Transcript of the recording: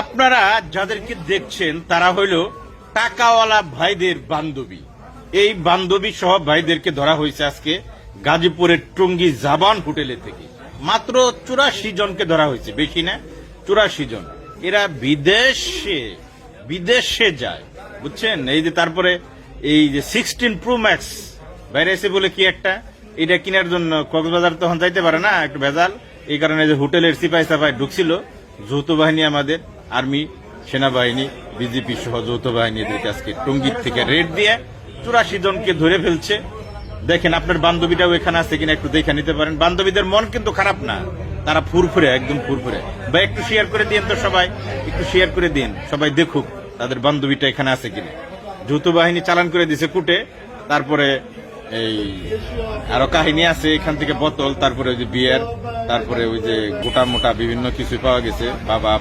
আপনারা যাদেরকে দেখছেন তারা হইল টাকাওয়ালা ভাইদের বান্ধবী। এই বান্ধবী সহ ভাইদেরকে ধরা হয়েছে আজকে গাজীপুরের টঙ্গী জাবান হোটেলে থেকে। মাত্র 84 জনকে ধরা হয়েছে, বেশি না, 84 জন। এরা বিদেশে যায়, বুঝছেন। এই যে তারপরে এই যে 16 প্রো ম্যাক্স বাইরে এসে বলে কি একটা, এটা কেনার জন্য কক্সবাজার তখন যাইতে পারে না, একটু ভেজাল। এই কারণে যে হোটেলের সিপাহি সাফাই ঢুকছিল, যৌথ বাহিনী আমাদের আর্মি, সেনাবাহিনী, বিজেপি সহ যৌথ বাহিনী এদেরকে আজকে টঙ্গীর থেকে রেড দিয়ে 84 জনকে ধরে ফেলছে। দেখেন আপনার বান্ধবীটাও এখানে আছে কিনা একটু দেখে নিতে পারেন। বান্ধবীদের মন কিন্তু খারাপ না, তারা ফুরফুরে, একদম ফুরফুরে। বা একটু শেয়ার করে দিন তো সবাই, একটু শেয়ার করে দিন, সবাই দেখুক তাদের বান্ধবীটা এখানে আছে কিনা। যৌথ বাহিনী চালান করে দিছে কুটে। তারপরে এই আরো কাহিনী আছে, এখান থেকে বোতল, তারপরে ওই যে বিয়ার, তারপরে ওই যে গোটা মোটা বিভিন্ন কিছু পাওয়া গেছে। বাবা